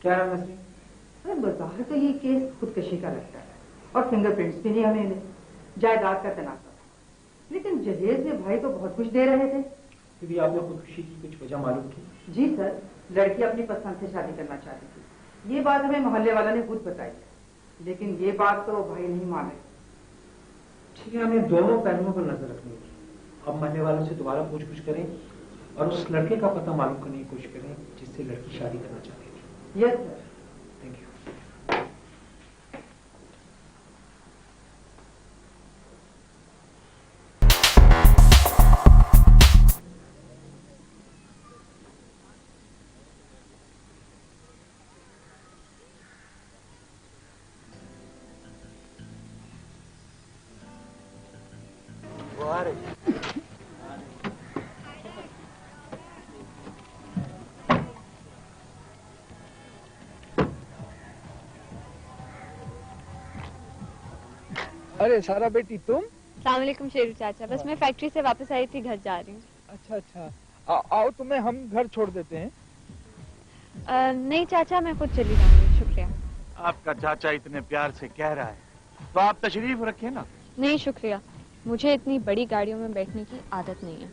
क्या नाम है? अरे बाहर तो ये केस खुदकशी का लगता है और फिंगरप्रिंट्स भी नहीं हमें मिले, जायदाद का तनाजा था, लेकिन जहेज में भाई तो बहुत कुछ दे रहे थे। दीदी आपने खुदकुशी की कुछ वजह मालूम की? जी सर, लड़की अपनी पसंद से शादी करना चाहती थी। ये बात हमें मोहल्ले वाला ने खुद बताई है, लेकिन ये बात तो भाई नहीं मान रहे। ठीक है, हमें दोनों पहलुओं पर नजर रखनी होगी। अब मोहल्ले वालों से दोबारा पूछ करें और उस लड़के का पता मालूम करने की कोशिश करें जिससे लड़की शादी करना चाहती थी। Yes sir. Thank you. अरे सारा बेटी तुम? अस्सलाम वालेकुम शेरू चाचा, बस मैं फैक्ट्री से वापस आई थी, घर जा रही हूँ। अच्छा अच्छा, आओ तुम्हें हम घर छोड़ देते हैं। नहीं चाचा, मैं खुद चली जाऊंगी, शुक्रिया। आपका चाचा इतने प्यार से कह रहा है तो आप तशरीफ रखिए ना। नहीं शुक्रिया, मुझे इतनी बड़ी गाड़ियों में बैठने की आदत नहीं है।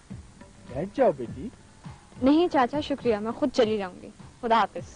बैठ जाओ बेटी। नहीं चाचा शुक्रिया, मैं खुद चली जाऊंगी, खुदा हाफिज।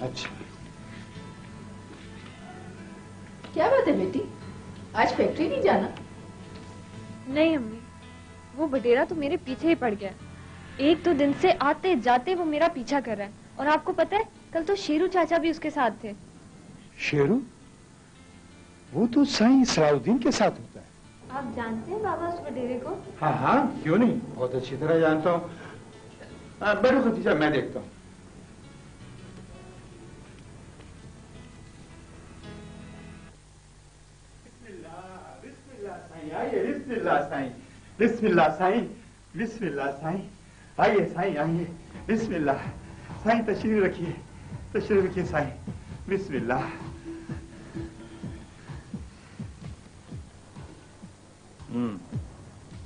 अच्छा, क्या बात है बेटी, आज फैक्ट्री नहीं जाना? नहीं अम्मी, वो बटेरा तो मेरे पीछे ही पड़ गया। एक दो दिन से आते जाते वो मेरा पीछा कर रहा है, और आपको पता है कल तो शेरू चाचा भी उसके साथ थे। शेरू? वो तो साईं सलाउद्दीन के साथ होता है। आप जानते हैं बाबा उस बटेरे को? हाँ हाँ, क्यों नहीं, बहुत अच्छी तरह जानता हूँ। बैठो खतीजा, मैं देखता हूँ। बिस्मिल्लाह साईं, बिस्मिल्लाह साईं, बिस्मिल्लाह साईं, आइए साईं आइए, बिस्मिल्लाह साईं, तशरीफ रखिए साईं, बिस्मिल्लाह।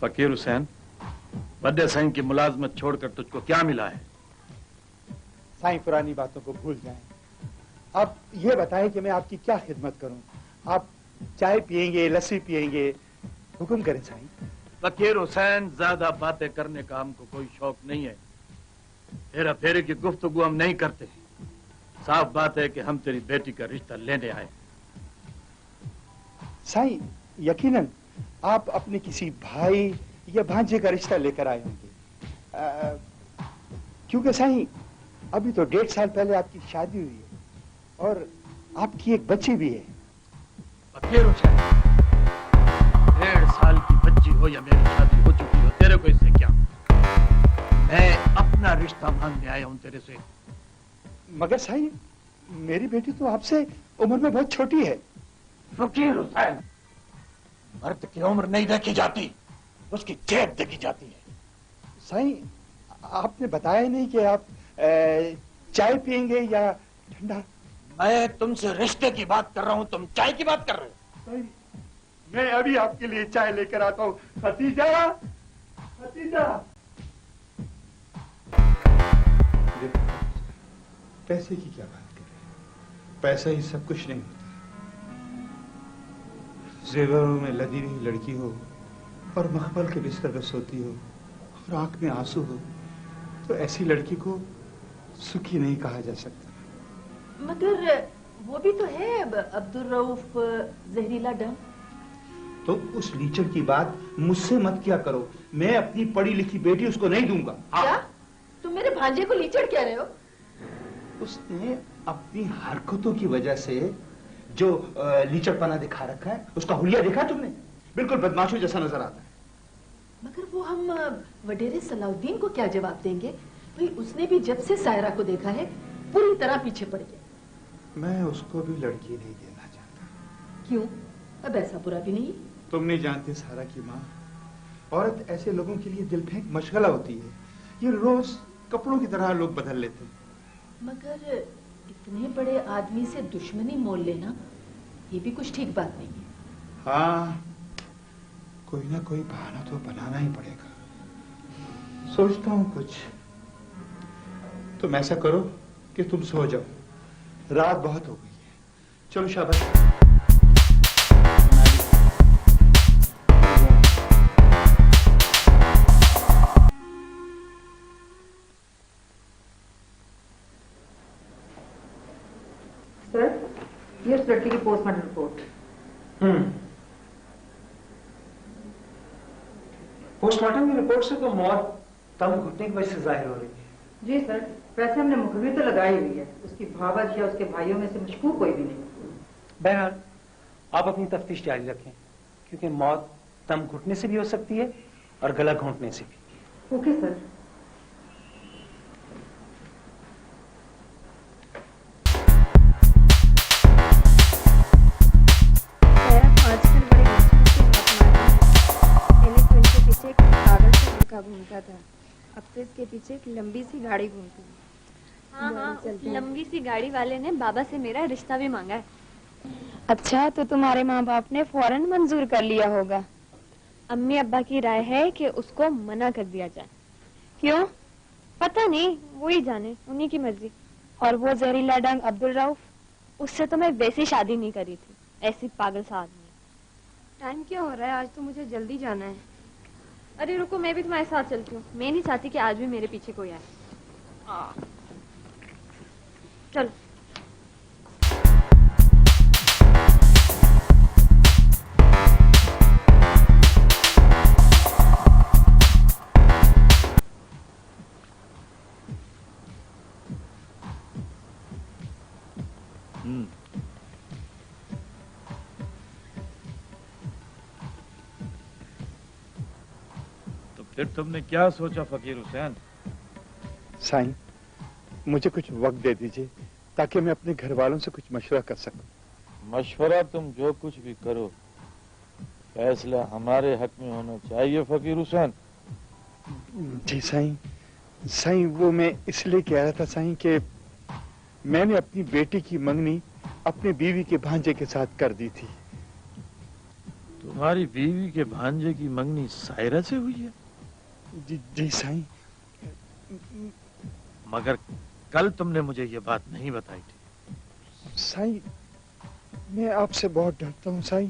फकीर हुसैन, बड्डे साईं की मुलाजमत छोड़कर तुझको क्या मिला है? साईं पुरानी बातों को भूल जाएं। आप ये बताएं कि मैं आपकी क्या खिदमत करूं। आप चाय पिएंगे, लस्सी पिएंगे, हुक्म करें साईं। फकीर हुसैन, ज्यादा बातें करने का हमको कोई शौक नहीं है। हेरा फेरे की गुफ्तगू हम नहीं करते। साफ बात है कि हम तेरी बेटी का रिश्ता लेने आए। साईं, यकीनन आप अपने किसी भाई या भांजे का रिश्ता लेकर आए होंगे, क्योंकि साईं अभी तो 1.5 साल पहले आपकी शादी हुई है और आपकी एक बच्ची भी है। फकीर हुसैन, 1.5 साल की बच्ची हो या मेरी शादी हो चुकी हो, तेरे को इससे क्या? मैं अपना रिश्ता मांगने आया हूं तेरे से। मगर साईं, मेरी बेटी तो आपसे उम्र में बहुत छोटी है। फकीर हुसैन, मर्द की उम्र नहीं देखी जाती, उसकी जेब देखी जाती है। साईं, आपने बताया नहीं कि आप चाय पिएंगे या ठंडा? मैं तुमसे रिश्ते की बात कर रहा हूं, तुम चाय की बात कर रहे हो। साईं, मैं अभी आपके लिए चाय लेकर आता हूँ। खतीजा, खतीजा। पैसे की क्या बात करें, पैसा ही सब कुछ नहीं होता। जेवरों में लदी हुई लड़की हो और मखमल के बिस्तर पर सोती हो और आंख में आंसू हो, तो ऐसी लड़की को सुखी नहीं कहा जा सकता। मगर वो भी तो है अब्दुल रऊफ जहरीला डम। तो उस लीचर की बात मुझसे मत किया करो। मैं अपनी पढ़ी लिखी बेटी उसको नहीं दूंगा। क्या? भांजे को लीचड़ कह रहे हो? उसने अपनी हरकतों की वजह से जो लीचड़पना दिखा रखा है, उसका हुलिया देखा तुमने? बिल्कुल बदमाशों जैसा नजर आता है। मगर वो हम वडेरे सलाउद्दीन को क्या जवाब देंगे? भाई उसने भी जब से सायरा को देखा है पूरी तरह पीछे पड़ गया। मैं उसको भी लड़की नहीं देना चाहता। क्यों? अब ऐसा बुरा भी नहीं। तुम नहीं जानते सारा की माँ, औरत ऐसे लोगों के लिए दिल फेंक मशगला होती है। ये रोज कपड़ों की तरह लोग बदल लेते हैं। मगर इतने बड़े आदमी से दुश्मनी मोल लेना ये भी कुछ ठीक बात नहीं है। हाँ, कोई ना कोई बहाना तो बनाना ही पड़ेगा। सोचता हूँ कुछ। तुम ऐसा करो कि तुम सो जाओ, रात बहुत हो गई है। चलो शाबाश। सर, ये उस लड़की की पोस्टमार्टम रिपोर्ट। पोस्टमार्टम की रिपोर्ट से तो मौत दम घुटने की वजह से जाहिर हो रही है। जी सर, वैसे हमने मुखबिर तो लगाई हुई है, उसकी भावज या उसके भाइयों में से मशकूक कोई भी नहीं। बहरहाल आप अपनी तफ्तीश जारी रखें, क्योंकि मौत दम घुटने से भी हो सकती है और गला घोंटने से भी। Okay sir. घूमता था, अब तो इसके पीछे एक लंबी सी गाड़ी घूमती है। हाँ, लंबी सी गाड़ी वाले ने बाबा से मेरा रिश्ता भी मांगा है। अच्छा, तो तुम्हारे माँ बाप ने फौरन मंजूर कर लिया होगा। अम्मी अब्बा की राय है कि उसको मना कर दिया जाए। क्यों? पता नहीं, वो ही जाने, उन्हीं की मर्जी। और वो जहरीला डंग अब्दुल रऊफ, उससे तो मैं वैसी शादी नहीं करी थी, ऐसी पागल सा आदमी। टाइम क्या हो रहा है? आज तो मुझे जल्दी जाना है। अरे रुको, मैं भी तुम्हारे साथ चलती हूँ। मैं नहीं चाहती कि आज भी मेरे पीछे कोई आए। चलो। फिर तुमने क्या सोचा फकीर हुसैन? साईं, मुझे कुछ वक्त दे दीजिए ताकि मैं अपने घर वालों से कुछ मशवरा कर सकूं। मशवरा तुम जो कुछ भी करो, फैसला हमारे हक में होना चाहिए फकीर हुसैन। जी साईं, साईं वो मैं इसलिए कह रहा था साईं कि मैंने अपनी बेटी की मंगनी अपने बीवी के भांजे के साथ कर दी थी। तुम्हारी बीवी के भांजे की मंगनी सायरा से हुई है? जी साईं। मगर कल तुमने मुझे ये बात नहीं बताई थी। साईं, मैं आपसे बहुत डरता हूँ साईं,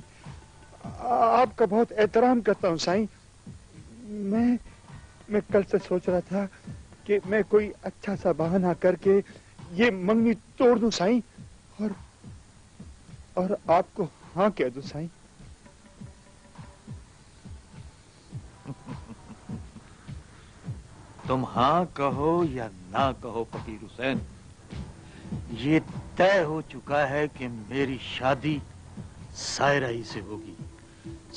आपका बहुत एहतराम करता हूँ साईं। मैं कल से सोच रहा था कि मैं कोई अच्छा सा बहाना करके ये मंगनी तोड़ दूं साईं, और आपको हाँ कह दूं साईं। तुम हाँ कहो या ना कहो फकीर हुसैन, ये तय हो चुका है कि मेरी शादी सायरा ही से होगी,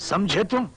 समझे तुम?